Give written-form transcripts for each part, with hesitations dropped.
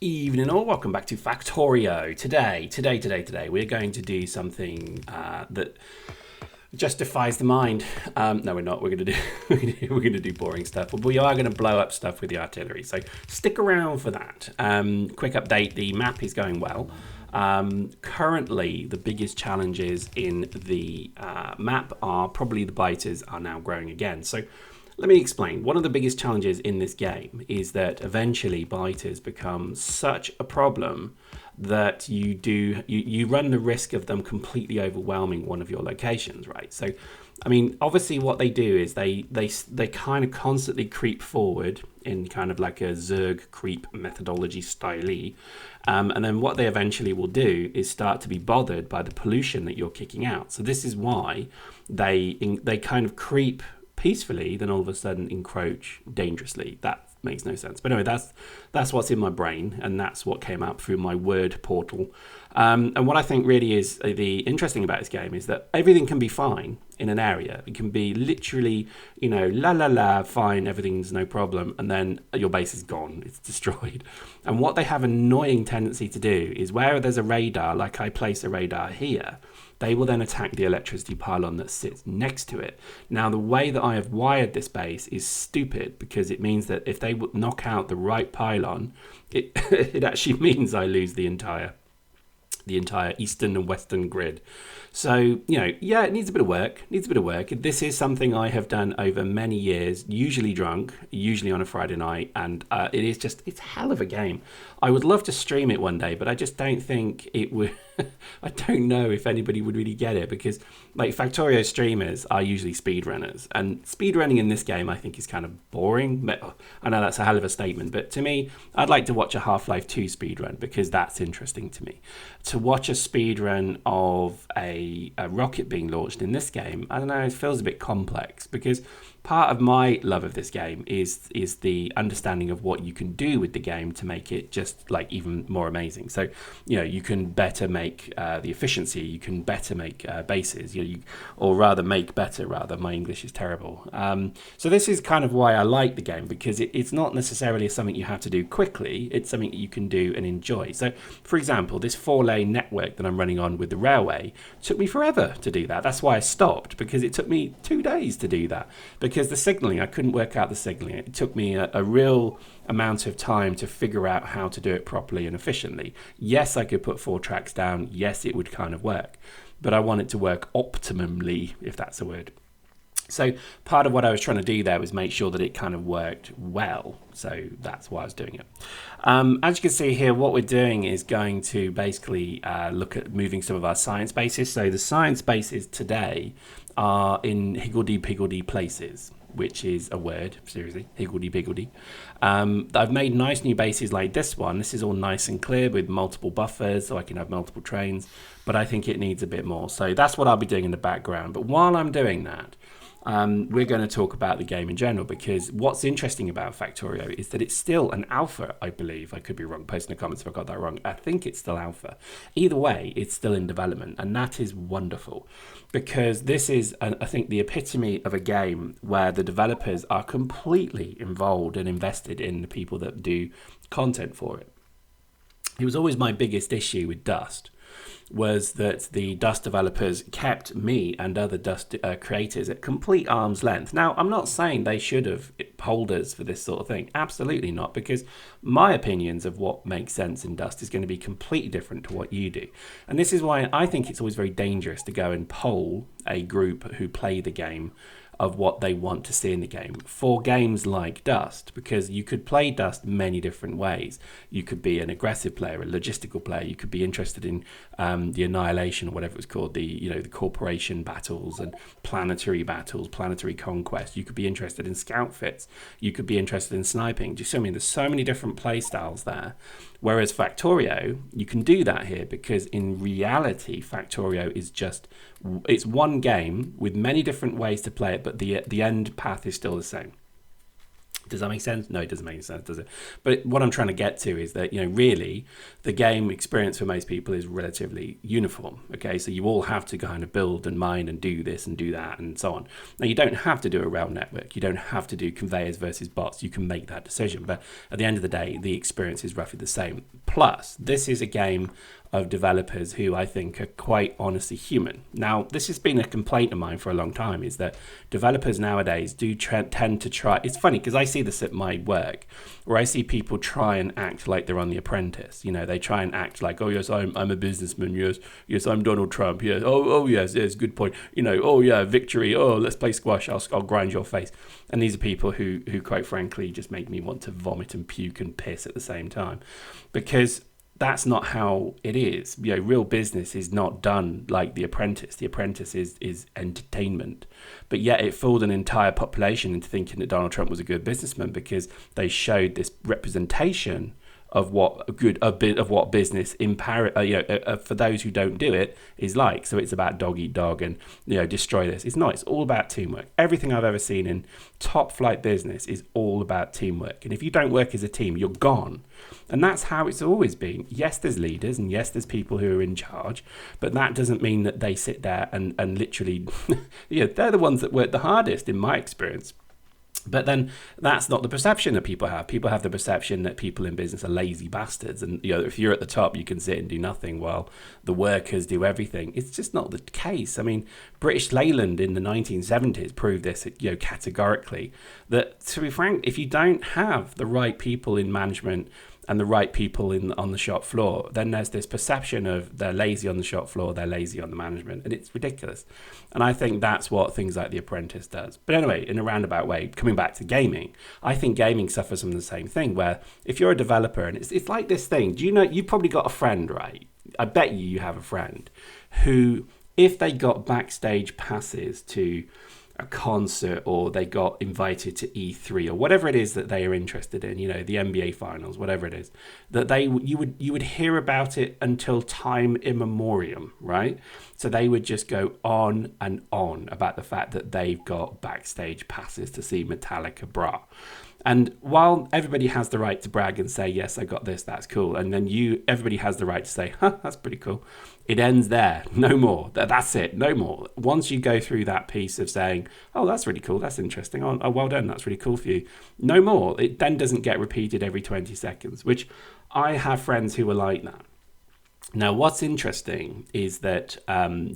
Evening all, welcome back to Factorio. Today, we're going to do something that just defies the mind. No, we're not. We're going to do boring stuff, but we are going to blow up stuff with the artillery. So stick around for that. Quick update: the map is going well. Currently, the biggest challenges in the map are probably the biters are now growing again. So let me explain. One of the biggest challenges in this game is that eventually biters become such a problem that you run the risk of them completely overwhelming one of your locations, right? So, I mean, obviously what they do is they kind of constantly creep forward in kind of like a Zerg creep methodology style. And then what they eventually will do is start to be bothered by the pollution that you're kicking out. So this is why they kind of creep peacefully, then all of a sudden encroach dangerously. That makes no sense. But anyway, that's what's in my brain, and that's what came up through my word portal. And what I think really is the interesting about this game is that everything can be fine in an area. It can be literally, fine, everything's no problem, and then your base is gone, it's destroyed. And what they have an annoying tendency to do is where there's a radar, like I place a radar here, they will then attack the electricity pylon that sits next to it. Now, the way that I have wired this base is stupid because it means that if they knock out the right pylon, it actually means I lose the entire eastern and western grid. So, it needs a bit of work. This is something I have done over many years, usually drunk, usually on a Friday night, and it's a hell of a game. I would love to stream it one day, but I just don't think it would. I don't know if anybody would really get it because, like, Factorio streamers are usually speedrunners, and speedrunning in this game I think is kind of boring. I know that's a hell of a statement, but to me, I'd like to watch a Half-Life 2 speedrun because that's interesting to me. To watch a speedrun of a rocket being launched in this game, I don't know, it feels a bit complex because part of my love of this game is the understanding of what you can do with the game to make it just like even more amazing. So, you can better make the efficiency, you can better make bases, or rather make better, my English is terrible. So this is kind of why I like the game because it's not necessarily something you have to do quickly, it's something that you can do and enjoy. So, for example, this 4-lane network that I'm running on with the railway took me forever to do that. That's why I stopped, because it took me 2 days to do that. Because the signaling, I couldn't work out the signaling. It took me a real amount of time to figure out how to do it properly and efficiently. Yes, I could put 4 tracks down. Yes, it would kind of work. But I want it to work optimally, if that's a word. So part of what I was trying to do there was make sure that it kind of worked well. So that's why I was doing it. As you can see here, what we're doing is going to basically look at moving some of our science bases. So the science bases today are in higgledy-piggledy places, which is a word, seriously, higgledy-piggledy. I've made nice new bases like this one. This is all nice and clear with multiple buffers, so I can have multiple trains, but I think it needs a bit more. So that's what I'll be doing in the background. But while I'm doing that, we're going to talk about the game in general, because what's interesting about Factorio is that it's still an alpha, I believe. I could be wrong. Post in the comments if I got that wrong. I think it's still alpha. Either way, it's still in development, and that is wonderful, because this is, I think, the epitome of a game where the developers are completely involved and invested in the people that do content for it. It was always my biggest issue with Dust, was that the Dust developers kept me and other Dust creators at complete arm's length. Now, I'm not saying they should have holders for this sort of thing. Absolutely not, because my opinions of what makes sense in Dust is going to be completely different to what you do. And this is why I think it's always very dangerous to go and poll a group who play the game of what they want to see in the game for games like Dust, because you could play Dust many different ways. You could be an aggressive player, a logistical player. You could be interested in the Annihilation, or whatever it's called, the corporation battles and planetary battles, planetary conquest. You could be interested in scout fits. You could be interested in sniping. Do you see what I mean? There's so many different play styles there. Whereas Factorio, you can do that here, because in reality, Factorio is it's one game with many different ways to play it, but the end path is still the same. Does that make sense? No, it doesn't make sense, does it? But what I'm trying to get to is that, really, the game experience for most people is relatively uniform. Okay, so you all have to kind of build and mine and do this and do that and so on. Now, you don't have to do a rail network. You don't have to do conveyors versus bots. You can make that decision. But at the end of the day, the experience is roughly the same. Plus, this is a game of developers who I think are quite honestly human. Now, this has been a complaint of mine for a long time, is that developers nowadays do tend to try. It's funny because I see this at my work, where I see people try and act like they're on The Apprentice. They try and act like, oh yes, I'm a businessman. Yes, I'm Donald Trump. Yes, oh yes, good point. Oh yeah, victory. Oh, let's play squash. I'll grind your face. And these are people who quite frankly just make me want to vomit and puke and piss at the same time, because that's not how it is. Real business is not done like The Apprentice. The Apprentice is entertainment. But yet it fooled an entire population into thinking that Donald Trump was a good businessman, because they showed this representation of what what business for those who don't do it is like. So it's about dog eat dog and destroy this. It's not. It's all about teamwork. Everything I've ever seen in top flight business is all about teamwork. And if you don't work as a team, you're gone. And that's how it's always been. Yes, there's leaders and yes, there's people who are in charge, but that doesn't mean that they sit there and literally, they're the ones that work the hardest in my experience. But then that's not the perception that people have. People have the perception that people in business are lazy bastards. And, if you're at the top, you can sit and do nothing while the workers do everything. It's just not the case. I mean, British Leyland in the 1970s proved this, categorically, that, to be frank, if you don't have the right people in management and the right people on the shop floor, then there's this perception of they're lazy on the shop floor, they're lazy on the management, and it's ridiculous. And I think that's what things like The Apprentice does. But anyway, in a roundabout way, coming back to gaming, I think gaming suffers from the same thing, where if you're a developer, and it's like this thing, do you know, you've probably got a friend, right? I bet you have a friend who, if they got backstage passes to a concert, or they got invited to E3 or whatever it is that they are interested in, the NBA finals, whatever it is, that you would hear about it until time immemorial, right? So they would just go on and on about the fact that they've got backstage passes to see Metallica bra. And while everybody has the right to brag and say, yes, I got this, that's cool. And then everybody has the right to say, that's pretty cool. It ends there. No more. That's it. No more. Once you go through that piece of saying, oh, that's really cool. That's interesting. Oh, well done. That's really cool for you. No more. It then doesn't get repeated every 20 seconds, which I have friends who are like that. Now, what's interesting is that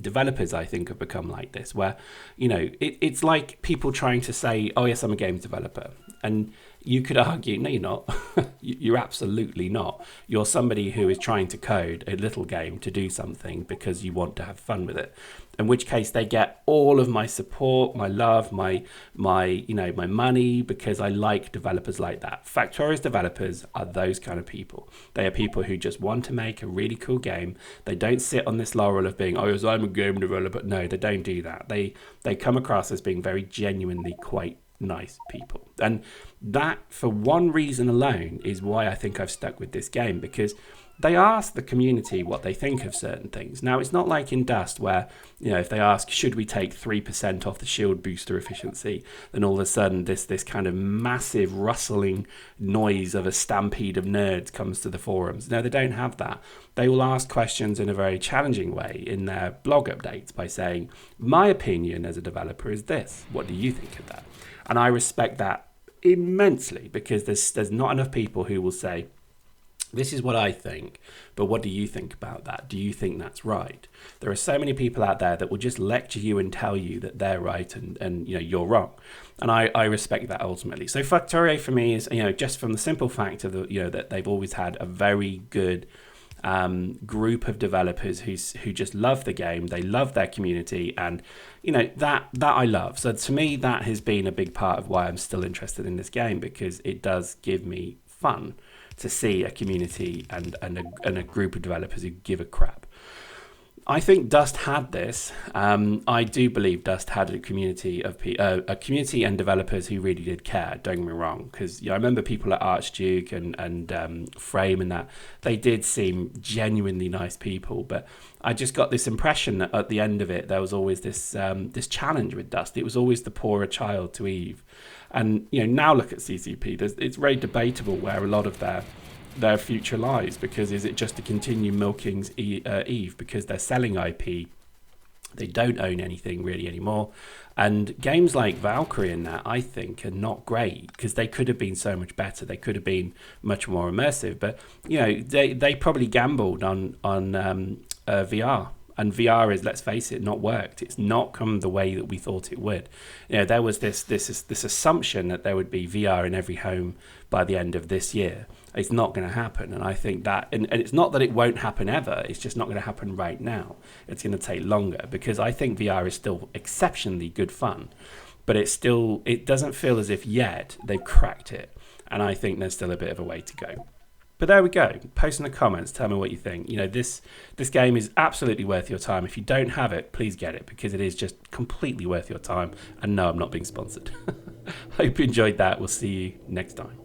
developers, I think, have become like this, where, it's like people trying to say, oh, yes, I'm a games developer. And you could argue, no, you're not. You're absolutely not. You're somebody who is trying to code a little game to do something because you want to have fun with it. In which case they get all of my support, my love, my money, because I like developers like that. Factorio's developers are those kind of people. They are people who just want to make a really cool game. They don't sit on this laurel of being, oh, yes, I'm a game developer. No, they don't do that. They come across as being very genuinely quite nice people. And that, for one reason alone, is why I think I've stuck with this game, because they ask the community what they think of certain things. Now, it's not like in Dust where, if they ask, should we take 3% off the shield booster efficiency, then all of a sudden this kind of massive rustling noise of a stampede of nerds comes to the forums. No, they don't have that. They will ask questions in a very challenging way in their blog updates by saying, my opinion as a developer is this. What do you think of that? And I respect that immensely, because there's not enough people who will say, this is what I think, but what do you think about that? Do you think that's right? There are so many people out there that will just lecture you and tell you that they're right and you're wrong. And I respect that ultimately. So Factorio for me is, just from the simple fact of that they've always had a very good group of developers who just love the game. They love their community, and that I love. So to me, that has been a big part of why I'm still interested in this game, because it does give me fun to see a community and a group of developers who give a crap. I think Dust had this. I do believe Dust had a community of a community and developers who really did care. Don't get me wrong, because I remember people at Archduke and Frame and that they did seem genuinely nice people. But I just got this impression that at the end of it, there was always this this challenge with Dust. It was always the poorer child to Eve, and now look at CCP. It's very debatable where a lot of their future lies, because is it just to continue milking Eve because they're selling IP, they don't own anything really anymore, and games like Valkyrie and that I think are not great because they could have been so much better, they could have been much more immersive, but they probably gambled on VR. And VR is, let's face it, not worked. It's not come the way that we thought it would. There was this assumption that there would be VR in every home by the end of this year. It's not going to happen. And I think that, and it's not that it won't happen ever. It's just not going to happen right now. It's going to take longer, because I think VR is still exceptionally good fun, but it doesn't feel as if yet they've cracked it. And I think there's still a bit of a way to go. But there we go. Post in the comments. Tell me what you think. This game is absolutely worth your time. If you don't have it, please get it, because it is just completely worth your time. And no, I'm not being sponsored. Hope you enjoyed that. We'll see you next time.